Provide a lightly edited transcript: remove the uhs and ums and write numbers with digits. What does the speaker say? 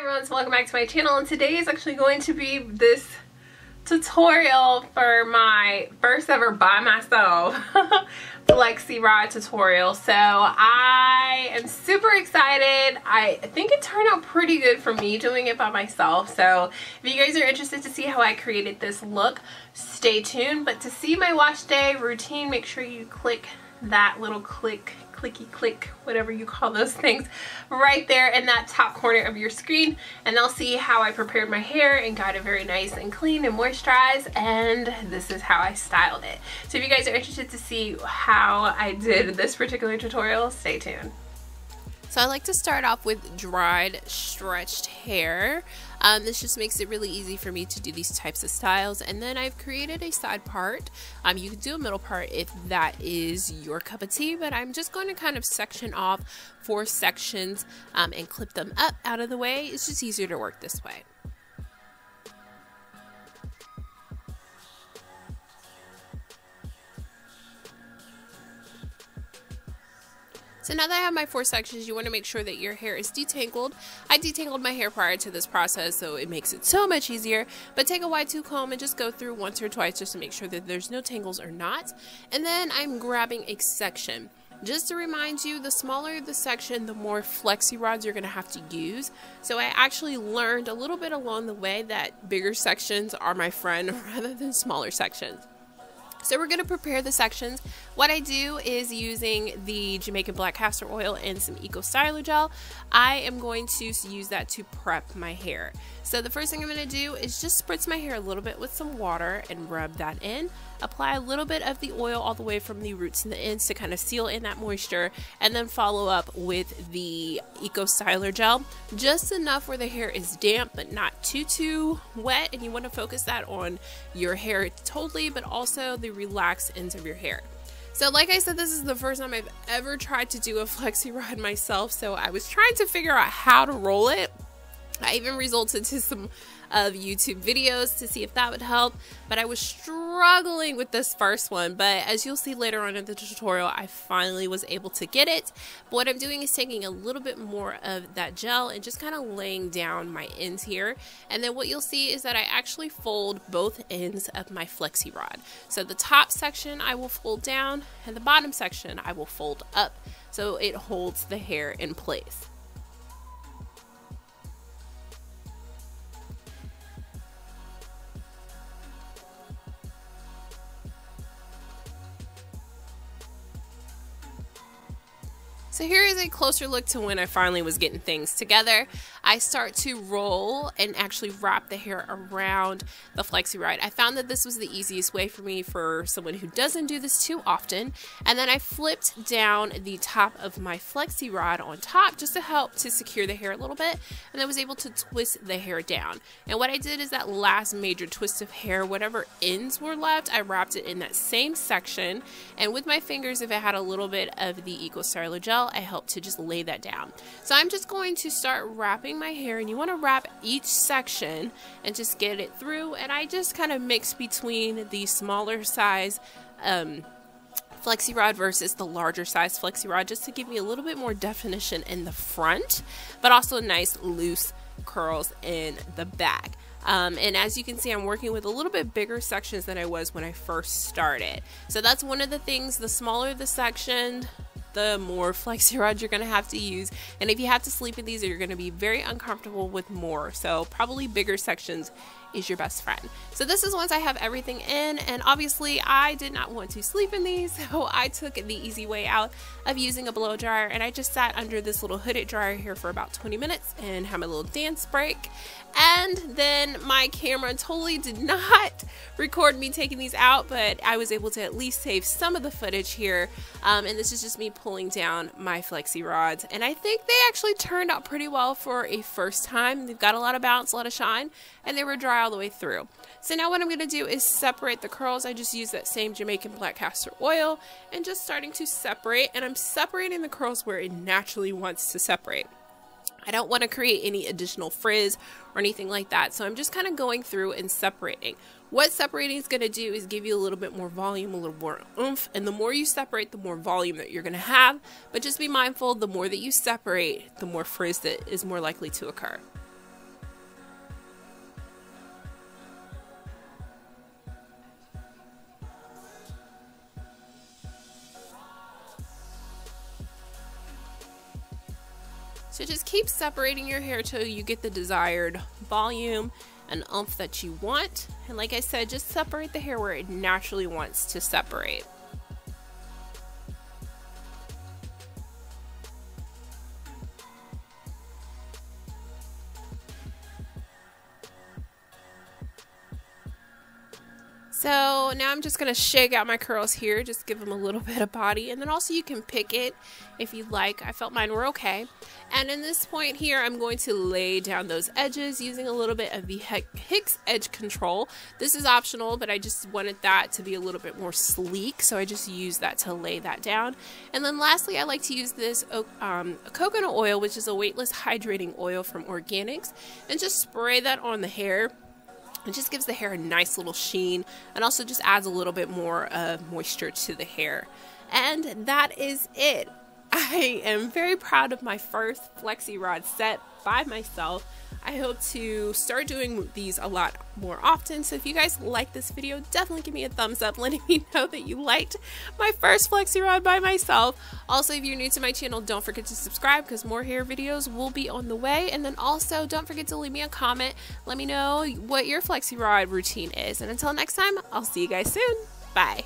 everyone, so welcome back to my channel, and today is actually going to be this tutorial for my first ever by myself Flexi Rod tutorial. So I am super excited. I think it turned out pretty good for me doing it by myself. So if you guys are interested to see how I created this look, stay tuned. But to see my wash day routine, make sure you click that little clicky click, whatever you call those things, right there in that top corner of your screen, and they'll see how I prepared my hair and got it very nice and clean and moisturized, and this is how I styled it. So if you guys are interested to see how I did this particular tutorial, stay tuned. So I like to start off with dried, stretched hair. This just makes it really easy for me to do these types of styles. And then I've created a side part. You can do a middle part if that is your cup of tea, but I'm just going to kind of section off 4 sections and clip them up out of the way. It's just easier to work this way. So now that I have my 4 sections, you want to make sure that your hair is detangled. I detangled my hair prior to this process, so it makes it so much easier. But take a wide tooth comb and just go through once or twice just to make sure that there's no tangles or knots. And then I'm grabbing a section. Just to remind you, the smaller the section, the more flexi rods you're going to have to use. So I actually learned a little bit along the way that bigger sections are my friend rather than smaller sections. So we're going to prepare the sections. What I do is, using the Jamaican black castor oil and some eco styler gel, I am going to use that to prep my hair. So the first thing I'm going to do is just spritz my hair a little bit with some water and rub that in. Apply a little bit of the oil all the way from the roots to the ends to kind of seal in that moisture, and then follow up with the eco styler gel, just enough where the hair is damp but not too wet, and you want to focus that on your hair totally, but also the relaxed ends of your hair. So like I said, this is the first time I've ever tried to do a flexi rod myself, so I was trying to figure out how to roll it. I even resorted to some YouTube videos to see if that would help, but I was struggling with this first one. But as you'll see later on in the tutorial, I finally was able to get it. But what I'm doing is taking a little bit more of that gel and just kind of laying down my ends here. And then what you'll see is that I actually fold both ends of my flexi rod. So the top section I will fold down, and the bottom section I will fold up, so it holds the hair in place. So here is a closer look to when I finally was getting things together. I start to roll and actually wrap the hair around the flexi rod. I found that this was the easiest way for me, for someone who doesn't do this too often. And then I flipped down the top of my flexi rod on top just to help to secure the hair a little bit, and I was able to twist the hair down. And what I did is, that last major twist of hair, whatever ends were left, I wrapped it in that same section, and with my fingers, if I had a little bit of the eco styler gel, I helped to just lay that down. So I'm just going to start wrapping my hair, and you want to wrap each section and just get it through. And I just kind of mix between the smaller size flexi rod versus the larger size flexi rod, just to give me a little bit more definition in the front, but also nice loose curls in the back. And as you can see, I'm working with a little bit bigger sections than I was when I first started. So that's one of the things. The smaller the section, the more flexi rods you're going to have to use. And if you have to sleep in these, you're going to be very uncomfortable with more. So probably bigger sections is your best friend. So this is once I have everything in, and obviously I did not want to sleep in these, so I took the easy way out of using a blow dryer, and I just sat under this little hooded dryer here for about 20 minutes and had my little dance break. And then my camera totally did not record me taking these out, but I was able to at least save some of the footage here. And this is just me pulling down my flexi rods, and I think they actually turned out pretty well for a first time. They've got a lot of bounce, a lot of shine, and they were dry all the way through. So now what I'm going to do is separate the curls. I just use that same Jamaican black castor oil and just starting to separate, and I'm separating the curls where it naturally wants to separate. I don't want to create any additional frizz or anything like that, so I'm just kind of going through and separating. What separating is going to do is give you a little bit more volume, a little more oomph, and the more you separate, the more volume that you're going to have. But just be mindful, the more that you separate, the more frizz that is more likely to occur. just keep separating your hair till you get the desired volume and oomph that you want. And like I said, just separate the hair where it naturally wants to separate. So now I'm just going to shake out my curls here, just give them a little bit of body, and then also you can pick it if you like. I felt mine were okay. And in this point here, I'm going to lay down those edges using a little bit of the Hicks Edge Control. This is optional, but I just wanted that to be a little bit more sleek, so I just used that to lay that down. And then lastly, I like to use this coconut oil, which is a weightless hydrating oil from Organics, and just spray that on the hair. It just gives the hair a nice little sheen and also just adds a little bit more moisture to the hair. And that is it. I am very proud of my first Flexi Rod set by myself. I hope to start doing these a lot more often. So if you guys like this video, definitely give me a thumbs up letting me know that you liked my first Flexi Rod by myself. Also, if you're new to my channel, don't forget to subscribe because more hair videos will be on the way. And then also don't forget to leave me a comment. Let me know what your Flexi Rod routine is. And until next time, I'll see you guys soon. Bye.